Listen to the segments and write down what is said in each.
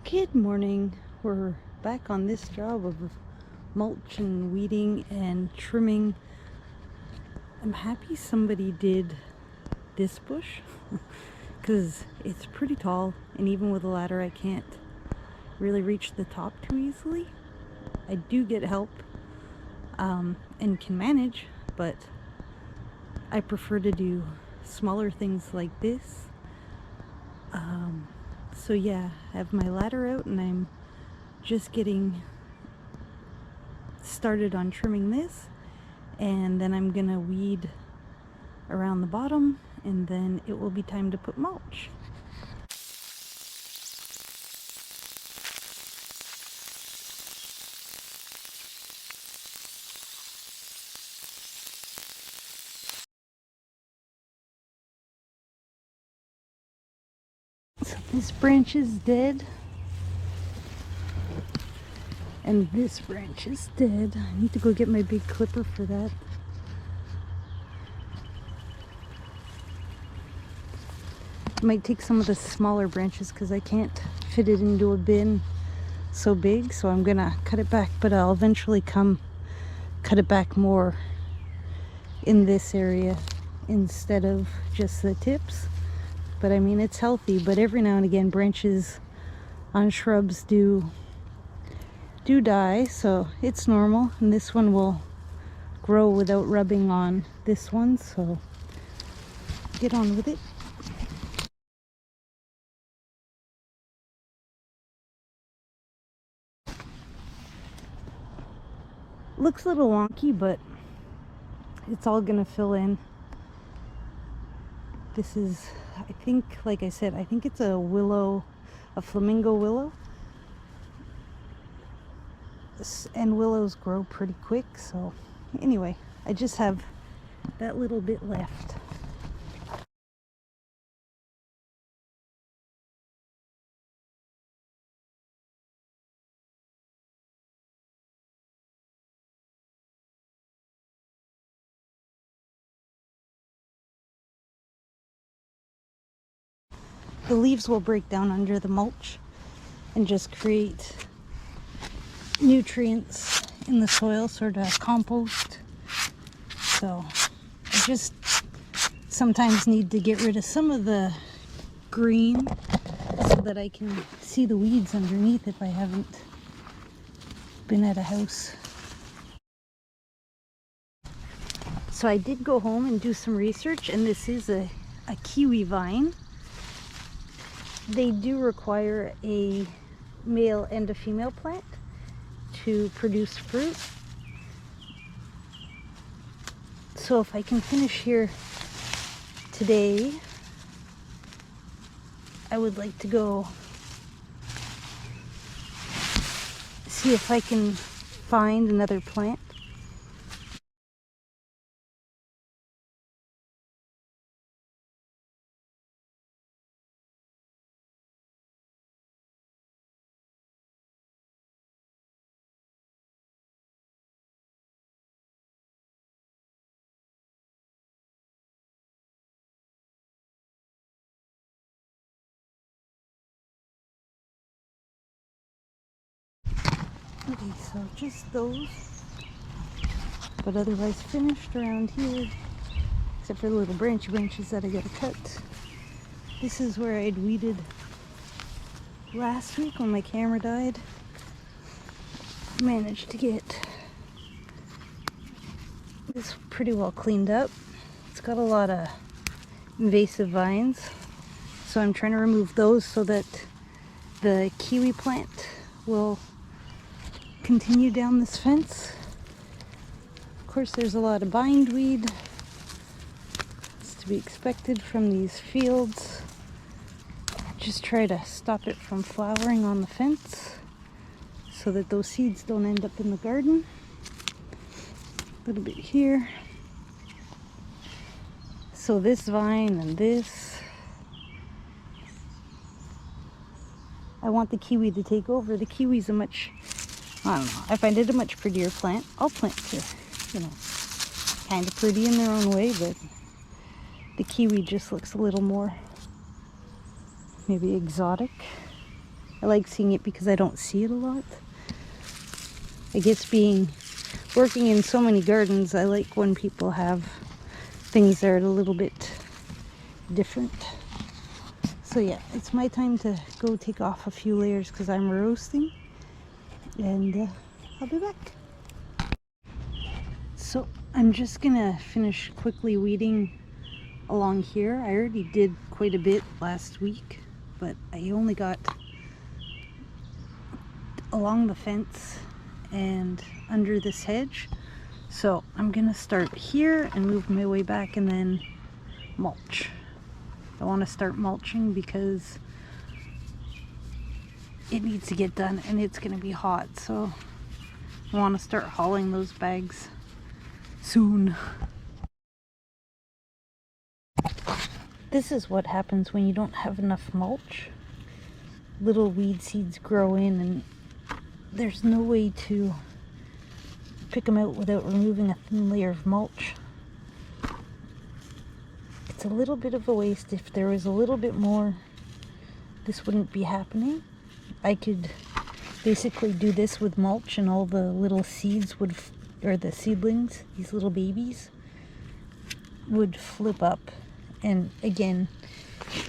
Good morning. We're back on this job of mulch and weeding and trimming. I'm happy somebody did this bush because it's pretty tall, and even with a ladder I can't really reach the top too easily. I do get help and can manage, but I prefer to do smaller things like this. So yeah, I have my ladder out and I'm just getting started on trimming this, and then I'm gonna weed around the bottom, and then it will be time to put mulch. So this branch is dead, and this branch is dead. I need to go get my big clipper for that. I might take some of the smaller branches because I can't fit it into a bin so big, so I'm gonna cut it back, but I'll eventually come cut it back more in this area instead of just the tips. But I mean, it's healthy, but every now and again branches on shrubs do die, so it's normal, and this one will grow without rubbing on this one, so get on with it. Looks a little wonky, but it's all gonna fill in. This is, I think, like I said, I think it's a willow, a flamingo willow. And willows grow pretty quick, so anyway, I just have that little bit left. The leaves will break down under the mulch and just create nutrients in the soil, sort of compost. So I just sometimes need to get rid of some of the green so that I can see the weeds underneath if I haven't been at a house. So I did go home and do some research, and this is a kiwi vine. They do require a male and a female plant to produce fruit. So if I can finish here today, I would like to go see if I can find another plant. Okay, so just those, but otherwise finished around here, except for the little branches that I gotta cut. This is where I'd weeded last week when my camera died. Managed to get this pretty well cleaned up. It's got a lot of invasive vines, so I'm trying to remove those so that the kiwi plant will continue down this fence. Of course, there's a lot of bindweed. It's to be expected from these fields. Just try to stop it from flowering on the fence so that those seeds don't end up in the garden. A little bit here. So this vine and this, I want the kiwi to take over. The kiwi's a much, I don't know, I find it a much prettier plant. All plants are, you know, kind of pretty in their own way, but the kiwi just looks a little more maybe exotic. I like seeing it because I don't see it a lot. I guess working in so many gardens, I like when people have things that are a little bit different. So yeah, it's my time to go take off a few layers because I'm roasting, and I'll be back. So I'm just gonna finish quickly weeding along here. I already did quite a bit last week, but I only got along the fence and under this hedge. So I'm gonna start here and move my way back and then mulch. I want to start mulching because it needs to get done and it's gonna be hot, so I want to start hauling those bags soon. This is what happens when you don't have enough mulch. Little weed seeds grow in and there's no way to pick them out without removing a thin layer of mulch. It's a little bit of a waste. If there was a little bit more, this wouldn't be happening. I could basically do this with mulch and all the little seeds would, or the seedlings, these little babies, would flip up and again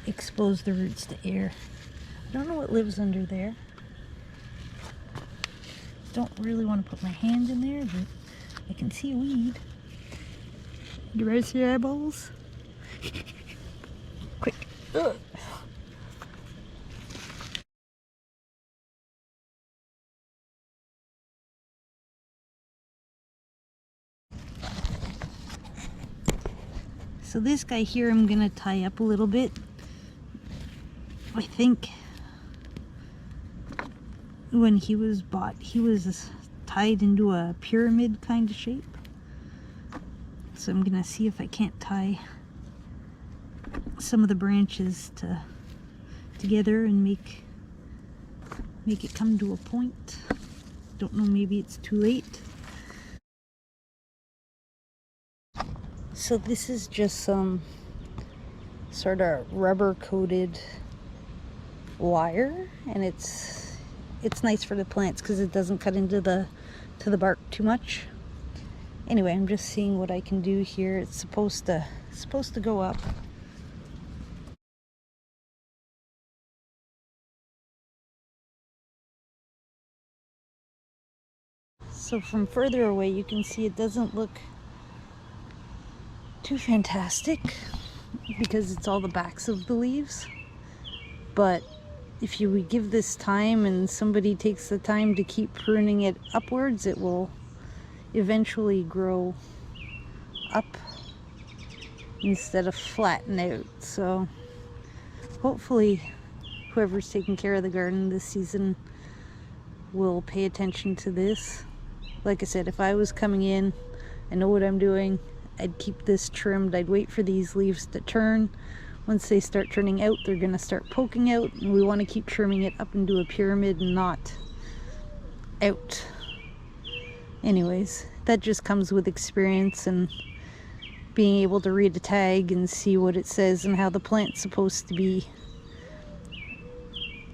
expose the roots to air. I don't know what lives under there. Don't really want to put my hand in there, but I can see a weed. You ready to see your eyeballs? Quick. Ugh. So this guy here I'm gonna tie up a little bit. I think when he was bought, he was tied into a pyramid kind of shape. So I'm gonna see if I can't tie some of the branches together and make it come to a point. Don't know, maybe it's too late. So this is just some sort of rubber coated wire, and it's nice for the plants because it doesn't cut into the bark too much. Anyway, I'm just seeing what I can do here. It's supposed to go up. So from further away you can see it doesn't look too fantastic because it's all the backs of the leaves, but if you would give this time and somebody takes the time to keep pruning it upwards, it will eventually grow up instead of flatten out. So hopefully whoever's taking care of the garden this season will pay attention to this. Like I said, if I was coming in, I know what I'm doing. I'd keep this trimmed. I'd wait for these leaves to turn. Once they start turning out, they're gonna start poking out, and we want to keep trimming it up into a pyramid and not out. Anyways, that just comes with experience and being able to read a tag and see what it says and how the plant's supposed to be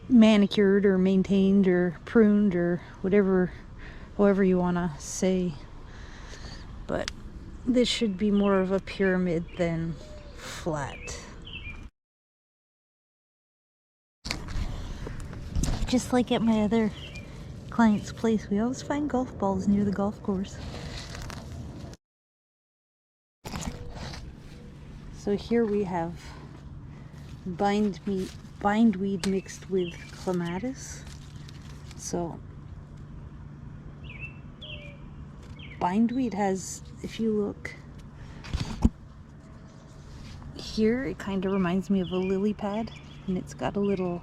manicured or maintained or pruned or whatever, however you want to say. But this should be more of a pyramid than flat. Just like at my other client's place, we always find golf balls near the golf course. So here we have bindweed mixed with clematis. So bindweed has, if you look here, it kind of reminds me of a lily pad, and it's got a little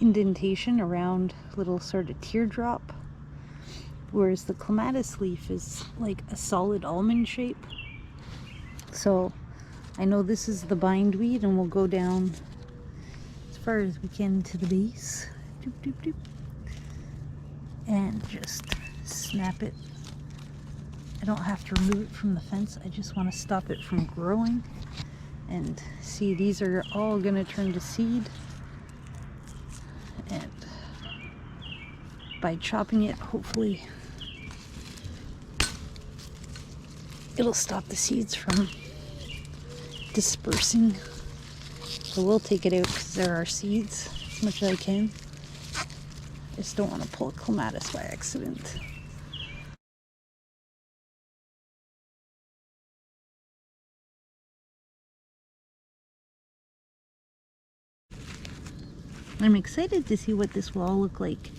indentation around, little sort of teardrop, whereas the clematis leaf is like a solid almond shape. So I know this is the bindweed, and we'll go down as far as we can to the base. Doop, doop, doop. And just snap it. I don't have to remove it from the fence, I just want to stop it from growing. And see, these are all going to turn to seed. And by chopping it, hopefully it'll stop the seeds from dispersing. So we'll take it out because there are seeds as much as I can. I just don't want to pull a clematis by accident. I'm excited to see what this will all look like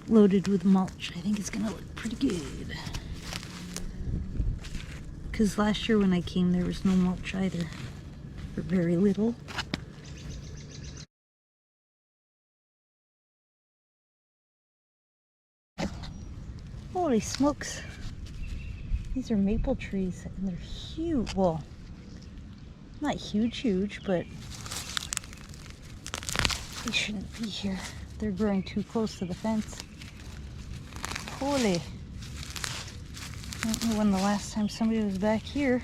loaded with mulch. I think it's gonna look pretty good. Because last year when I came there was no mulch either, or very little. Holy smokes. These are maple trees and they're huge. Well, not huge, but they shouldn't be here. They're growing too close to the fence. Holy. I don't know when the last time somebody was back here.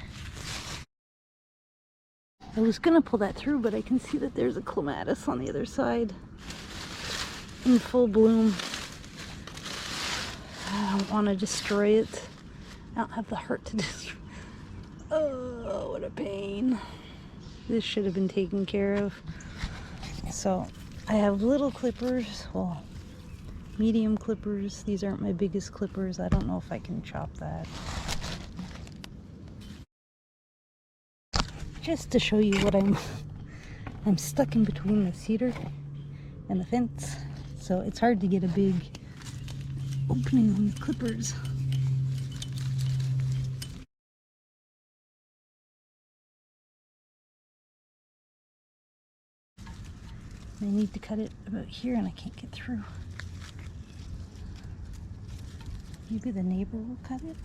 I was gonna pull that through, but I can see that there's a clematis on the other side in full bloom. I don't want to destroy it. I don't have the heart to destroy. Oh, what a pain. This should have been taken care of. So I have little clippers, well, medium clippers. These aren't my biggest clippers. I don't know if I can chop that. Just to show you what I'm stuck in between the cedar and the fence. So it's hard to get a big opening on the clippers. I need to cut it about here and I can't get through. Maybe the neighbor will cut it.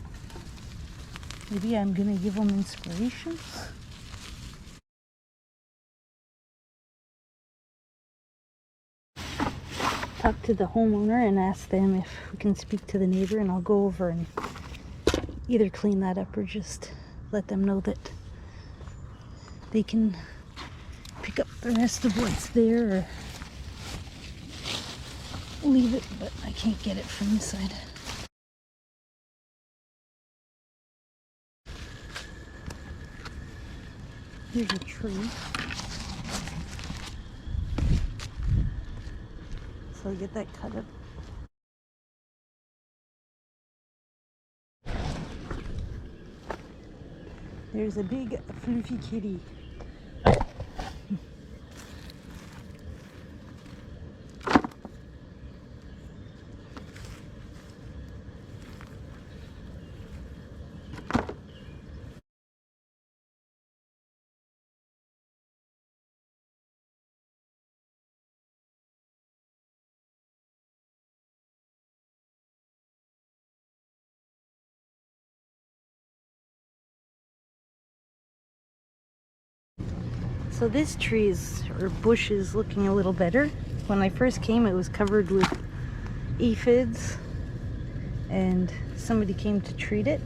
Maybe I'm gonna give them inspiration. Talk to the homeowner and ask them if we can speak to the neighbor, and I'll go over and either clean that up or just let them know that they can pick up the rest of what's there or leave it, but I can't get it from this side. Here's a tree. So I'll get that cut up. There's a big fluffy kitty. So this tree is, or bush is looking a little better. When I first came, it was covered with aphids and somebody came to treat it.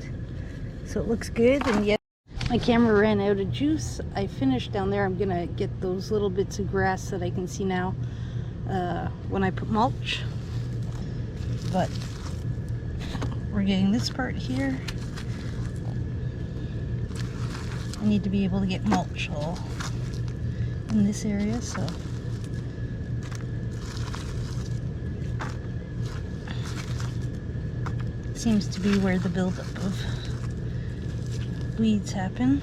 So it looks good, and yet my camera ran out of juice. I finished down there. I'm gonna get those little bits of grass that I can see now when I put mulch. But we're getting this part here. I need to be able to get mulch all in this area, so it seems to be where the buildup of weeds happen.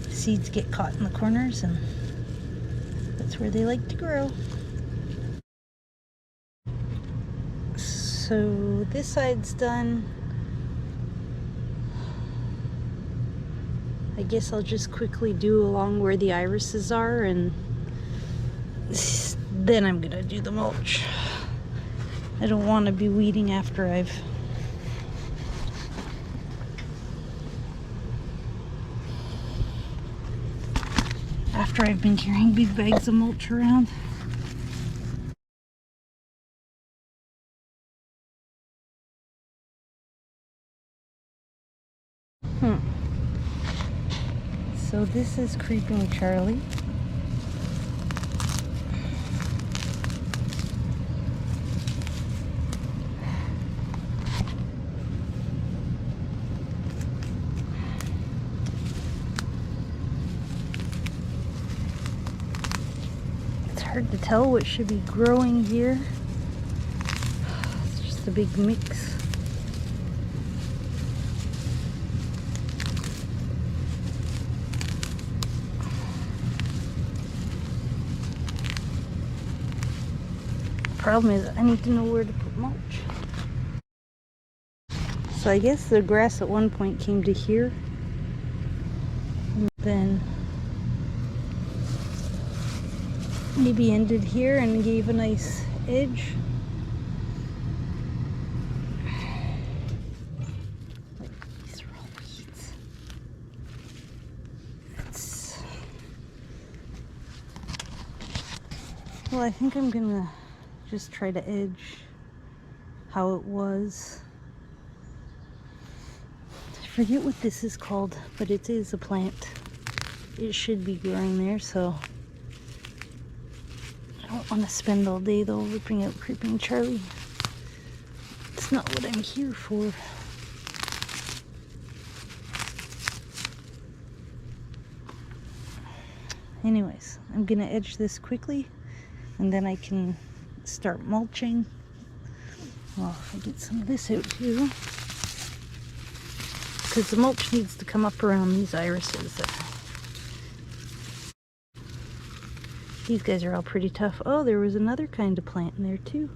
Seeds get caught in the corners and that's where they like to grow. So this side's done. I guess I'll just quickly do along where the irises are, and then I'm gonna do the mulch. I don't want to be weeding after I've been carrying big bags of mulch around. So this is Creeping Charlie. hard to tell what should be growing here. It's just a big mix. Problem is I need to know where to put mulch. So I guess the grass at one point came to here, and then maybe ended here and gave a nice edge. These are all weeds. Well, I think I'm gonna just try to edge how it was. I forget what this is called, but it is a plant. It should be growing there, so I don't want to spend all day though ripping out Creeping Charlie. It's not what I'm here for. Anyways, I'm gonna edge this quickly and then I can start mulching. Well, if I get some of this out too, because the mulch needs to come up around these irises. These guys are all pretty tough. Oh, there was another kind of plant in there too.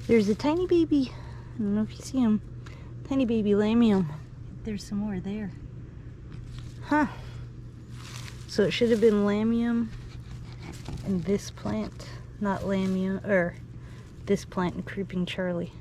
There's a tiny baby. I don't know if you see him. Tiny baby lamium. There's some more there. Huh. So it should have been lamium and this plant, not lamium, or this plant and Creeping Charlie.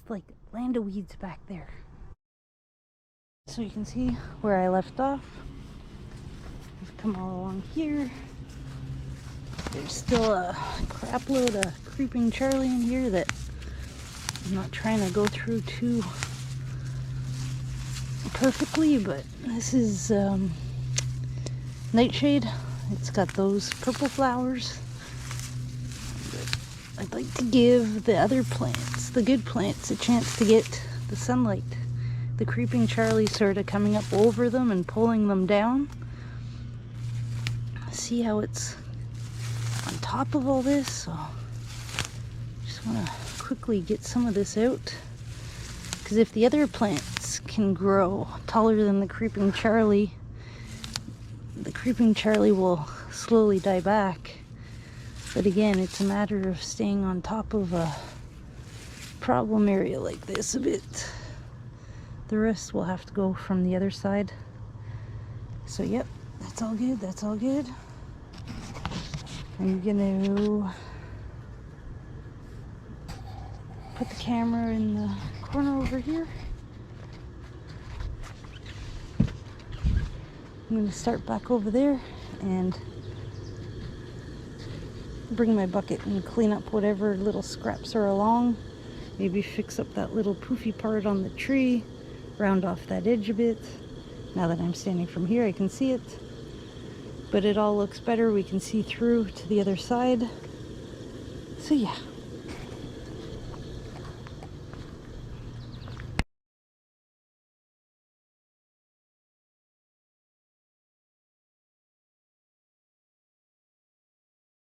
Like land of weeds back there. So you can see where I left off. I've come all along here. There's still a crap load of Creeping Charlie in here that I'm not trying to go through too perfectly, but this is Nightshade. It's got those purple flowers. I'd like to give the other plants, the good plants, a chance to get the sunlight. The Creeping Charlie sort of coming up over them and pulling them down. See how it's on top of all this? So just want to quickly get some of this out. Because if the other plants can grow taller than the Creeping Charlie will slowly die back. But again, it's a matter of staying on top of a problem area like this a bit. The rest will have to go from the other side. So yep, that's all good, that's all good. I'm gonna put the camera in the corner over here. I'm gonna start back over there and bring my bucket and clean up whatever little scraps are along. Maybe fix up that little poofy part on the tree, round off that edge a bit. Now that I'm standing from here, I can see it, but it all looks better. We can see through to the other side. So yeah.